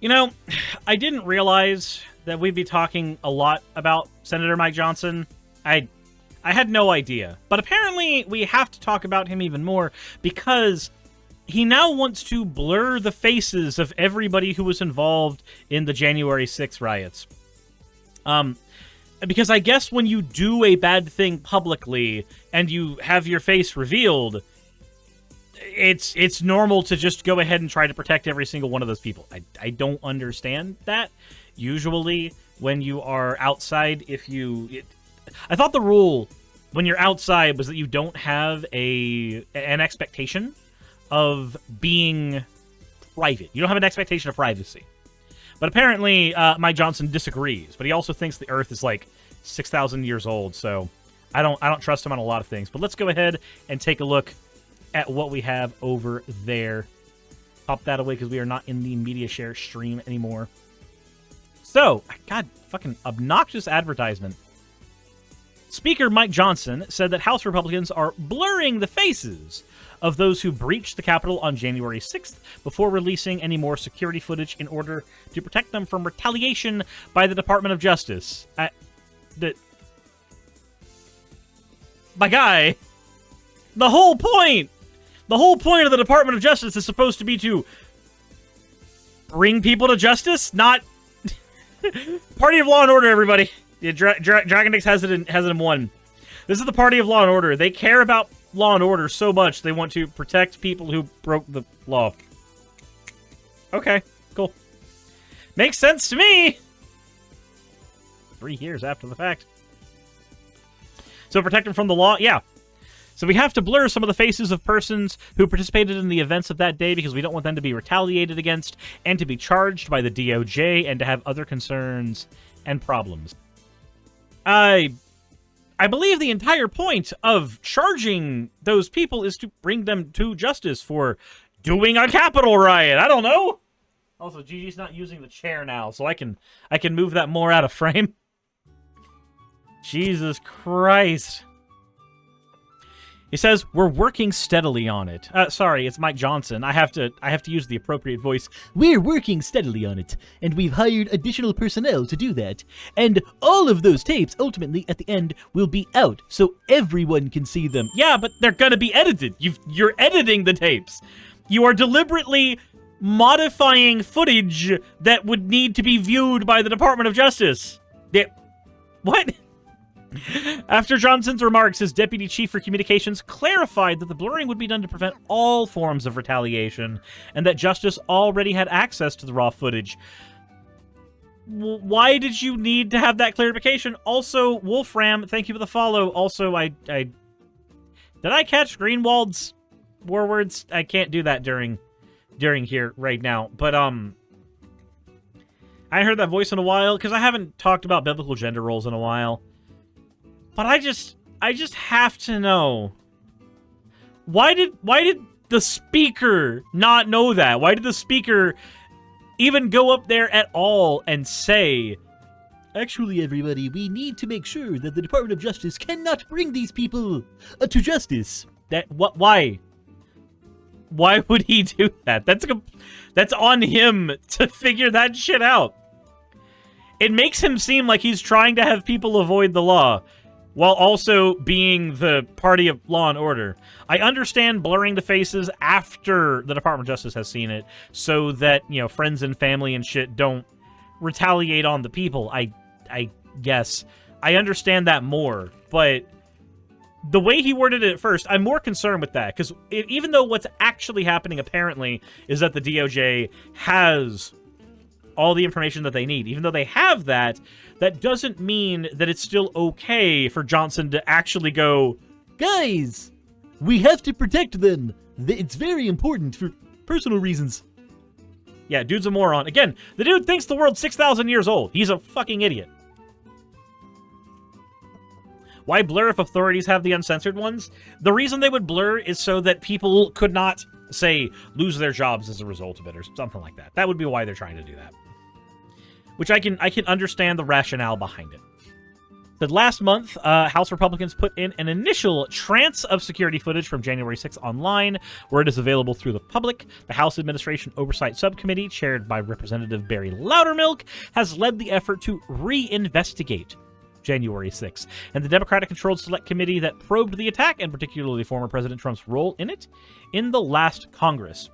You know, I didn't realize that we'd be talking a lot about Senator Mike Johnson. I had no idea. But apparently we have to talk about him even more because he now wants to blur the faces of everybody who was involved in the January 6th riots. Because I guess when you do a bad thing publicly and you have your face revealed, it's normal to just go ahead and try to protect every single one of those people. I don't understand that. Usually, when you are outside, I thought the rule when you're outside was that you don't have an expectation of being private. You don't have an expectation of privacy. But apparently, Mike Johnson disagrees. But he also thinks the Earth is like 6,000 years old. So I don't trust him on a lot of things. But let's go ahead and take a look at what we have over there. Pop that away because we are not in the media share stream anymore. So, God, fucking obnoxious advertisement. Speaker Mike Johnson said that House Republicans are blurring the faces of those who breached the Capitol on January 6th before releasing any more security footage in order to protect them from retaliation by the Department of Justice. My guy, the whole point of the Department of Justice is supposed to be to bring people to justice, not Party of Law and Order, everybody. Yeah, Dragon Dix has it in one. This is the Party of Law and Order. They care about law and order so much they want to protect people who broke the law. Okay, cool. Makes sense to me. 3 years after the fact. So protect them from the law? Yeah. So we have to blur some of the faces of persons who participated in the events of that day because we don't want them to be retaliated against and to be charged by the DOJ and to have other concerns and problems. I believe the entire point of charging those people is to bring them to justice for doing a Capitol riot. I don't know. Also, Gigi's not using the chair now, so I can move that more out of frame. Jesus Christ. He says, we're working steadily on it. Sorry, it's Mike Johnson. I have to use the appropriate voice. We're working steadily on it, and we've hired additional personnel to do that. And all of those tapes, ultimately, at the end, will be out, so everyone can see them. Yeah, but they're gonna be edited. You're editing the tapes. You are deliberately modifying footage that would need to be viewed by the Department of Justice. What? After Johnson's remarks, his deputy chief for communications clarified that the blurring would be done to prevent all forms of retaliation, and that Justice already had access to the raw footage. Why did you need to have that clarification? Also, Wolfram, thank you for the follow. Also, did I catch Greenwald's war words? I can't do that during here right now, but I haven't heard that voice in a while because I haven't talked about biblical gender roles in a while. But I just have to know, why did the speaker not know that? Why did the speaker even go up there at all and say, actually, everybody, we need to make sure that the Department of Justice cannot bring these people to justice? Why? Why would he do that? That's on him to figure that shit out. It makes him seem like he's trying to have people avoid the law, while also being the Party of Law and Order. I understand blurring the faces after the Department of Justice has seen it, so that, you know, friends and family and shit don't retaliate on the people. I guess. I understand that more, but the way he worded it at first, I'm more concerned with that, because even though what's actually happening, apparently, is that the DOJ has all the information that they need. Even though they have that, that doesn't mean that it's still okay for Johnson to actually go, guys, we have to protect them. It's very important for personal reasons. Yeah, dude's a moron. Again, the dude thinks the world's 6,000 years old. He's a fucking idiot. Why blur if authorities have the uncensored ones? The reason they would blur is so that people could not, say, lose their jobs as a result of it or something like that. That would be why they're trying to do that. Which I can understand the rationale behind it. Said last month, House Republicans put in an initial tranche of security footage from January 6th online, where it is available through the public. The House Administration Oversight Subcommittee, chaired by Representative Barry Loudermilk, has led the effort to reinvestigate January 6th, and the Democratic-controlled Select Committee that probed the attack, and particularly former President Trump's role in it, in the last Congress.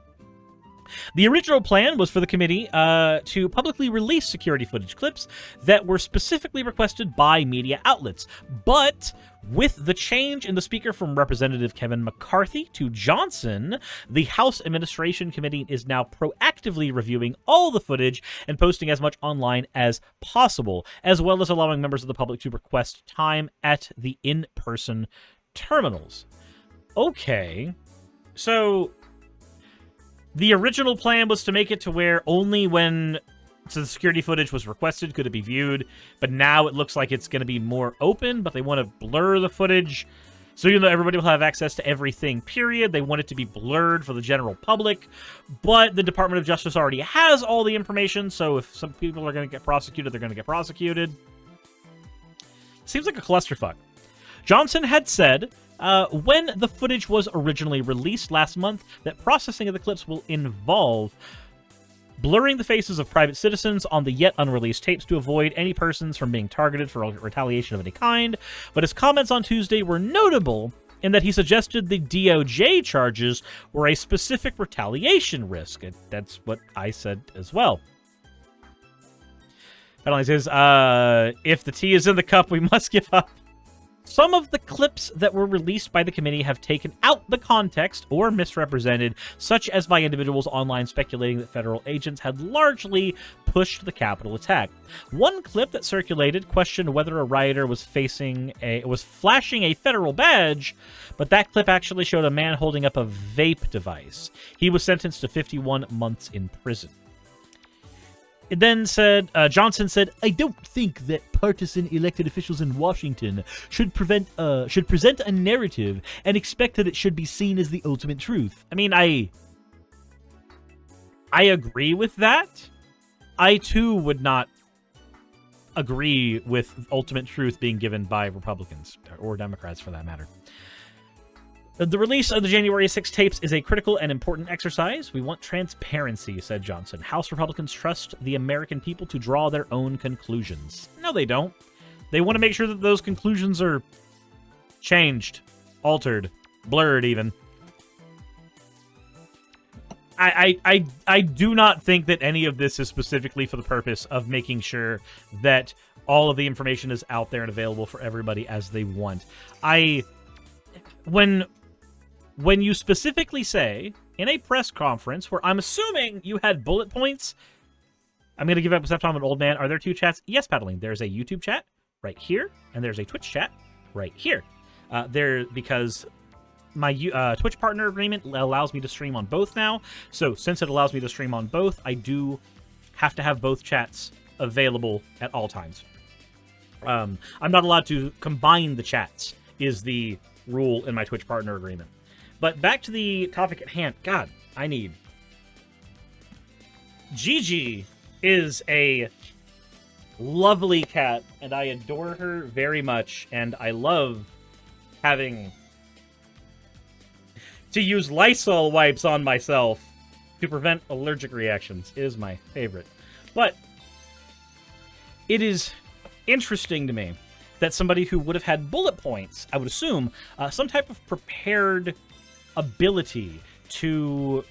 The original plan was for the committee to publicly release security footage clips that were specifically requested by media outlets. But with the change in the speaker from Representative Kevin McCarthy to Johnson, the House Administration Committee is now proactively reviewing all the footage and posting as much online as possible, as well as allowing members of the public to request time at the in-person terminals. Okay, so the original plan was to make it to where only when the security footage was requested could it be viewed, but now it looks like it's going to be more open, but they want to blur the footage. So even though everybody will have access to everything, period, they want it to be blurred for the general public, but the Department of Justice already has all the information, so if some people are going to get prosecuted, they're going to get prosecuted. Seems like a clusterfuck. Johnson had said when the footage was originally released last month that processing of the clips will involve blurring the faces of private citizens on the yet unreleased tapes to avoid any persons from being targeted for retaliation of any kind, but his comments on Tuesday were notable in that he suggested the DOJ charges were a specific retaliation risk. And that's what I said as well. Penalty says, if the tea is in the cup, we must give up. Some of the clips that were released by the committee have taken out the context or misrepresented, such as by individuals online speculating that federal agents had largely pushed the Capitol attack. One clip that circulated questioned whether a rioter was flashing a federal badge, but that clip actually showed a man holding up a vape device. He was sentenced to 51 months in prison. It then said, Johnson said, I don't think that partisan elected officials in Washington should present a narrative and expect that it should be seen as the ultimate truth. I mean, I agree with that. I, too, would not agree with ultimate truth being given by Republicans, or Democrats for that matter. The release of the January 6 tapes is a critical and important exercise. We want transparency, said Johnson. House Republicans trust the American people to draw their own conclusions. No, they don't. They want to make sure that those conclusions are changed, altered, blurred even. I do not think that any of this is specifically for the purpose of making sure that all of the information is out there and available for everybody as they want. When you specifically say, in a press conference, where I'm assuming you had bullet points, I'm going to give up except I'm an old man. Are there two chats? Yes, Paddling. There's a YouTube chat right here, and there's a Twitch chat right here. Because my Twitch partner agreement allows me to stream on both now. So since it allows me to stream on both, I do have to have both chats available at all times. I'm not allowed to combine the chats, is the rule in my Twitch partner agreement. But back to the topic at hand. God, I need... Gigi is a lovely cat, and I adore her very much, and I love having to use Lysol wipes on myself to prevent allergic reactions. It is my favorite. But it is interesting to me that somebody who would have had bullet points, I would assume, some type of prepared ability to,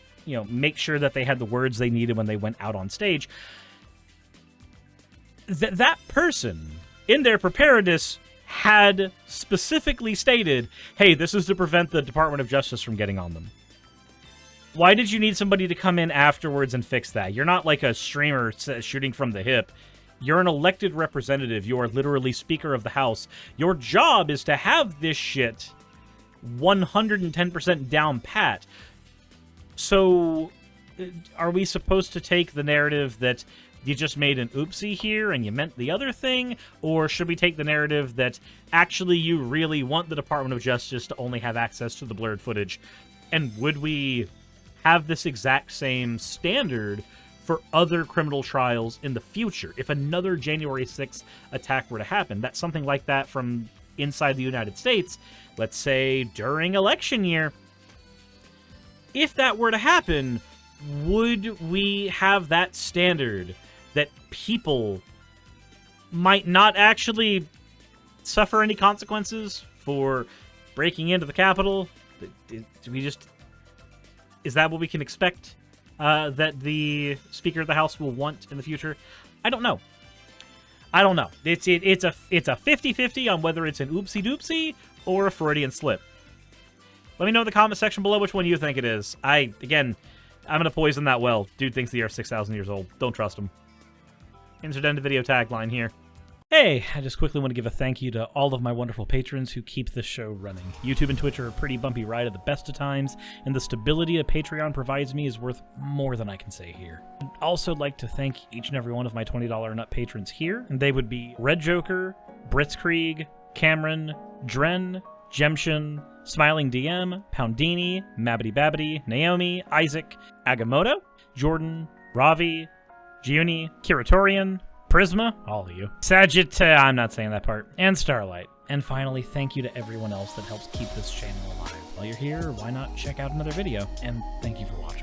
make sure that they had the words they needed when they went out on stage, that person, in their preparedness, had specifically stated, hey, this is to prevent the Department of Justice from getting on them. Why did you need somebody to come in afterwards and fix that? You're not like a streamer shooting from the hip. You're an elected representative. You are literally Speaker of the House. Your job is to have this shit 110% down pat. So, are we supposed to take the narrative that you just made an oopsie here and you meant the other thing? Or should we take the narrative that actually you really want the Department of Justice to only have access to the blurred footage? And would we have this exact same standard for other criminal trials in the future. If another January 6th attack were to happen, that's something like that from inside the United States, let's say during election year, if that were to happen, would we have that standard that people might not actually suffer any consequences for breaking into the Capitol? Do we just... Is that what we can expect that the Speaker of the House will want in the future? I don't know. I don't know. It's a 50-50 on whether it's an oopsie-doopsie or a Freudian slip. Let me know in the comment section below which one you think it is. Again, I'm going to poison that well. Dude thinks the Earth's 6,000 years old. Don't trust him. Insert end of video tagline here. Hey, I just quickly want to give a thank you to all of my wonderful patrons who keep this show running. YouTube and Twitch are a pretty bumpy ride at the best of times, and the stability a Patreon provides me is worth more than I can say here. I'd also like to thank each and every one of my $20 and up patrons here, and they would be Red Joker, Britzkrieg, Cameron, Dren, Jemshin, Smiling DM, Poundini, Mabbity Babbity, Naomi, Isaac, Agamotto, Jordan, Ravi, Giuni, Kiratorian, Prisma, all of you, I'm not saying that part, and Starlight. And finally, thank you to everyone else that helps keep this channel alive. While you're here, why not check out another video? And thank you for watching.